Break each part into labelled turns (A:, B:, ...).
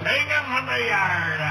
A: Take him from the yard.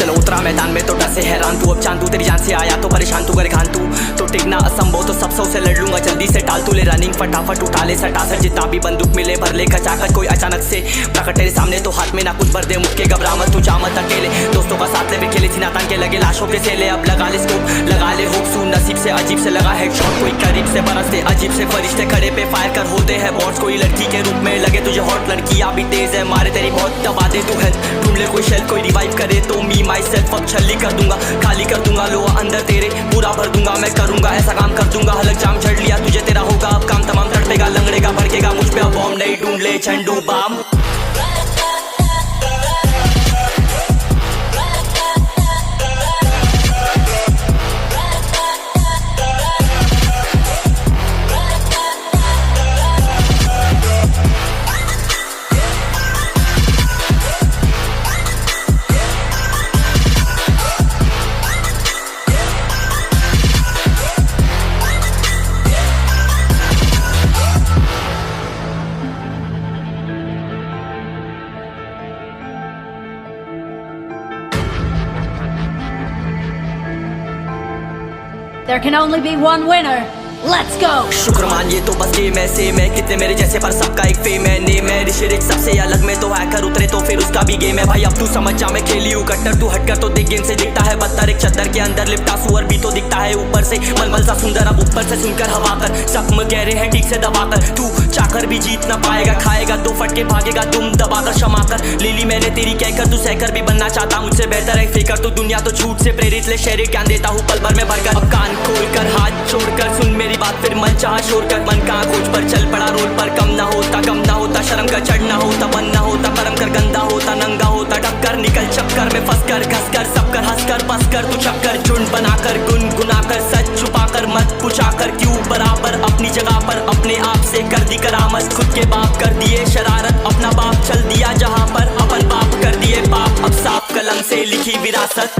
B: चलो उतरा मैदान में तो डसे हैरान तू, अब चांद तू तेरी जान से आया तो परेशान तू, करे खान तू तो टिकना असंभव, तो सब से लड़ लूंगा जल्दी से टाल तू ले रनिंग फटाफट उठा ले सटा सर, जितना भी बंदूक मिले भर ले खचाखच, कोई अचानक से प्रकट तेरे सामने तो हाथ में ना कुछ भर दे, मुक्के घबरा मत तू, जा मत अकेले, दोस्तों का साथ ले भी खेले थी नातान के लगे लाशों के सेले, अब लगा ले स्कोप लगा ले हुक सू, नसीब से अजीब से लगा हेडशॉट, कोई करीब से बरसते अजीब से फरिश्ते खड़े पे फायर कर होते हैं बॉट्स, कोई लड़की के रूप में लगे तुझे हॉट, लड़कियां भी तेज है मारे तेरी बहुत दबा दे तू है, ढूंढ ले कोई शेल कोई रिवाइव करे तो मी माई सेल्फ अब छल्ली कर दूंगा, खाली कर दूंगा लो अंदर तेरे पूरा भर दूंगा, मैं करूंगा ऐसा काम कर दूंगा, हलक जाम छड़ लिया तुझे तेरा होगा अब काम तमाम, तड़पेगा लंगड़ेगा भड़केगा मुझ पे अब बॉम्ब नहीं, ढूंढ ले झंडू balm.
C: There can only be one winner. Let's go!
B: शुक्र मान ये तो बस गेम ऐसे मैं कितने मेरे जैसे पर सबका एक फेम है नेम है, ऋषिरिक सबसे अलग में तो हैकर उतरे तो फिर उसका भी गेम है भाई, अब तू समझ जा मैं खेली हूँ कट्टर, तू हटकर तो देख गेम से दिखता है बदतर, एक चद्दर के अंदर लिपटा सुअर भी तो दिखता है ऊपर से मलमल सा सुंदर, अब ऊपर से सुनकर हवा कर जख्म गहरे हैं ठीक से दबाकर, तू चाकर भी जीत ना पाएगा, खाएगा दो फटके भागेगा तुम दबाकर क्षमा कर, ले ली मैंने तेरी कहकर तू सहकर भी बनना चाहता मुझसे बेहतर है फिकर, तो दुनिया तो झूठ से प्रेरित ले शरीर ज्ञान देता हूँ पल भर में भरकर, अब कान खोल कर हाथ छोड़कर सुन मेरी बात फिर मन शोर कर, मन का खोज पर चल पड़ा रोल पर, कम ना होता शर्म का चढ़ना होता, बन ना होता परम कर, गंदा होता नंगा होता टक्कर, निकल चक्कर में फंस कर घस कर सब कर हंस कर बस कर तू चक्कर, झुंड बनाकर गुनगुना कर सच छुपा कर मत पूछा कर क्यों बराबर, अपनी जगह पर अपने आप से कर दी करामत, खुद के बाप कर दिए शरारत, अपना बाप चल दिया जहाँ पर अपन बाप कर दिए बाप, अब साफ कलम से लिखी विरासत।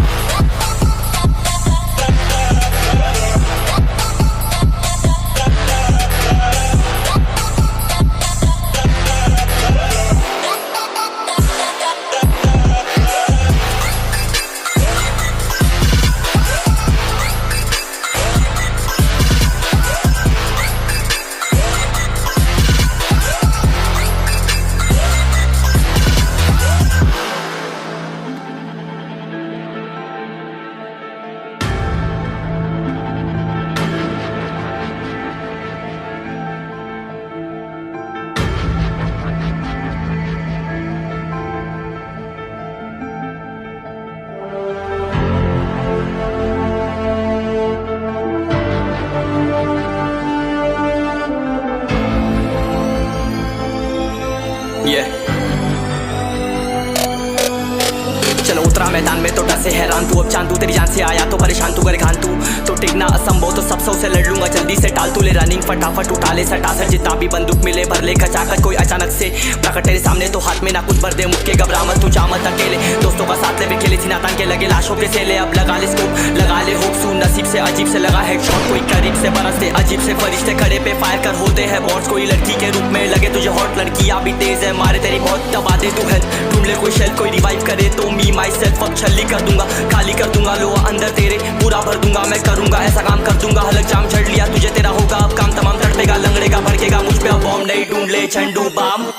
B: चलो उतरा मैदान में तो डसे हैरान तू, अब चांद तू तेरी जान से आया तो परेशान तू, करे खान तू तो टिकना असंभव, तो सब से लड़ लूंगा जल्दी से टाल तू ले रनिंग फटाफट उठा ले सटा सर, जितना भी बंदूक मिले भर ले खचाखच, कोई अचानक से प्रकट तेरे सामने तो हाथ में ना कुछ भर दे, मुक्के घबरा मत तू, जा मत अकेले, दोस्तों का साथ ले भी खेले थी नातान के लगे लाशों के सेले, अब लगा ले स्कोप लगा ले हुक सू, नसीब से अजीब से लगा हेडशॉट, कोई करीब से बरसते अजीब से फरिश्ते खड़े पे फायर कर होते हैं बॉट्स, कोई लड़की के रूप में लगे तुझे हॉट, लड़कियां भी तेज है मारे तेरी बहुत दबा दे तू है, ढूंढ ले कोई शेल कोई रिवाइव करे तो मी माई सेल्फ अब छल्ली कर दूंगा, खाली कर दूंगा लो अंदर तेरे पूरा भर दूंगा, मैं करूंगा ऐसा काम कर दूंगा, हलक जाम छड़ लिया तुझे तेरा होगा अब काम तमाम, तड़पेगा लंगड़ेगा भड़केगा मुझ पे अब बॉम्ब नहीं, ढूंढ ले झंडू balm.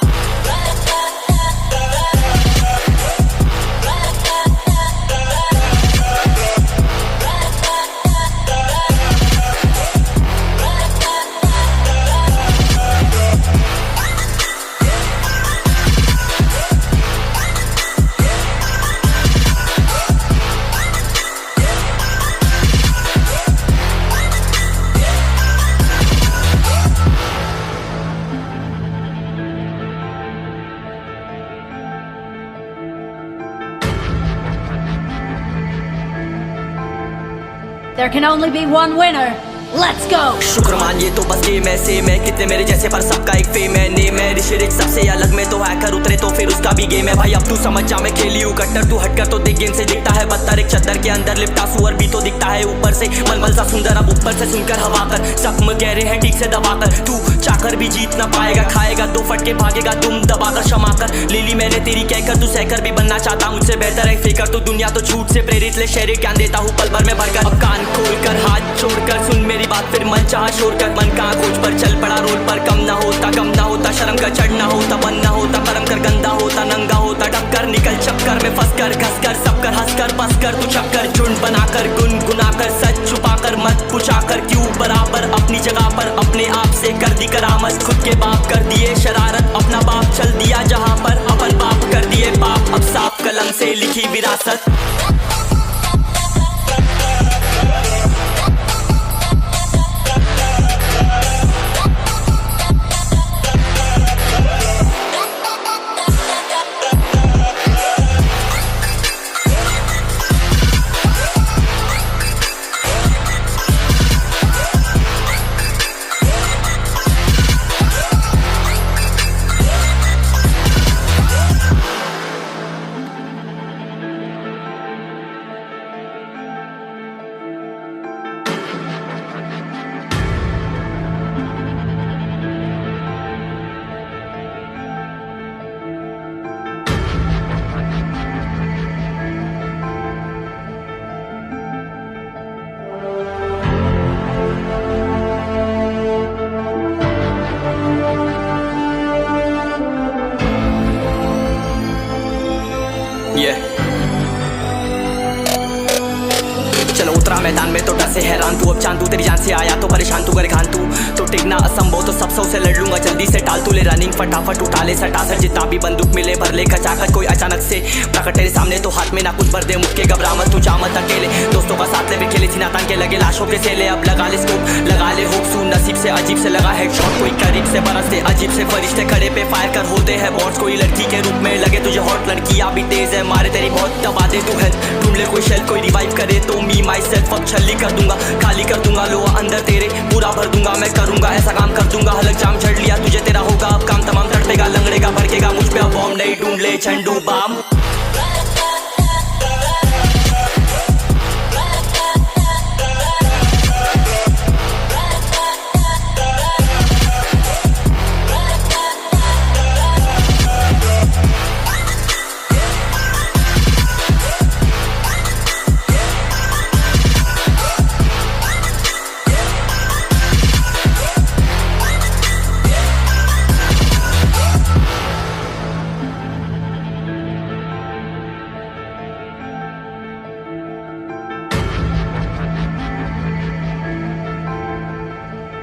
C: There can only be one winner. Let's go!
B: शुक्र मानिए तो बस गेम ऐसे मैं कितने मेरे जैसे पर सबका एक फेम है नेम है ऋषि रिच सबसे अलग में तो हैकर उतरे तो फिर उसका भी गेम है भाई अब तू समझ जा मैं खेली हूँ कट्टर तू हटकर तो देख गेम से दिखता है बदतर एक चद्दर के अंदर लिपटा सुअर भी तो दिखता है ऊपर से मलमल सा सुंदर अब ऊपर से सुनकर हवा कर जख्म गहरे हैं ठीक से दबाकर तू चाकर भी जीत ना पाएगा खाएगा दो फटके भागेगा तुम दबाकर क्षमा कर ले ली मैंने तेरी कहकर तू सहकर भी बनना चाहता मुझसे बेहतर है फेकर तो दुनिया तो झूठ से प्रेरित ले शहरी ज्ञान देता हूँ पल भर में भरकर अब कान खोलकर हाथ छोड़कर सुन मेरी बात फिर मन शोर कर मन कहाँ खोज पर चल पड़ा रोड पर कम ना होता शर्म का चढ़ना होता बन ना होता कर्म कर गंदा होता नंगा होता टक्कर निकल चक्कर में फंस कर घस कर सब कर हंस कर बस कर तू चक्कर झुंड बनाकर गुनगुनाकर सच छुपाकर मत पूछाकर क्यों बराबर अपनी जगह पर अपने आप से कर दी करामत खुद के बाप कर दिए शरारत अपना बाप चल दिया जहाँ पर अपन बाप कर दिए पाप अब साफ कलम से लिखी विरासत चलो उतरा मैदान में तो डर से हैरान तू अब चांद तू तेरी जान से आया तो परेशान तू कर घान तू तो टिकना असंभव तो सब से लड़ लूंगा जल्दी से टाल तू ले रनिंग फटाफट उठा ले सटासट जितना भी बंदूक मिले भर ले खचाखच कोई अचानक से प्रकट तेरे सामने तो हाथ में ना कुछ भर दे मुझके घबरा मत तू जा मत अकेले दोस्तों का साथ ले भी खेले सीना तान के लगे लाशों के सेले अब लगा ले स्कोप लगा ले होप सू नसीब से अजीब से लगा हेडशॉट कोई करीब से बरसते अजीब से फरिश्ते खड़े पे फायर कर होते हैं बॉट्स कोई लड़की के रूप में लगे तुझे हॉट लड़कियां भी तेज है मारे तेरी बहुत दबा दे तू हेल्थ ढूंढ ले कोई शेल कोई रिवाइव करे तो मी माई सेल्फ अब छल्ली कर दूंगा खाली कर दूंगा लोहा अंदर तेरे पूरा भर दूंगा मैं करूंगा ऐसा काम कर दूंगा हलक जाम छड़ लिया तुझे तेरा होगा अब काम तमाम तड़पेगा लंगड़ेगा भड़केगा मुझ पे अब बॉम्ब नहीं ढूंढ ले झंडू balm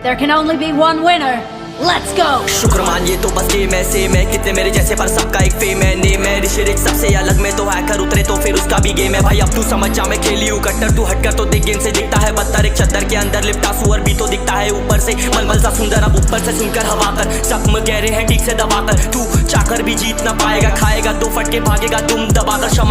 C: There can only be one winner. Let's go!
B: शुक्र मानिए तो बस गेम ऐसे मैं कितने मेरे जैसे पर सबका एक फेम है नेम है ऋषि रिच सबसे अलग में तो हैकर उतरे तो फिर उसका भी गेम है भाई अब तू समझ जा मैं खेली हूँ कट्टर तू हटकर तो देख गेम से दिखता है बदतर एक चद्दर के अंदर लिपटा सुअर भी तो दिखता है ऊपर से मलमल सा सुंदर अब ऊपर से सुनकर हवा कर जख्म गहरे हैं ठीक से दबाकर तू चाकर भी जीत ना पाएगा खाएगा दो फटके भागेगा तुम दबाकर क्षमा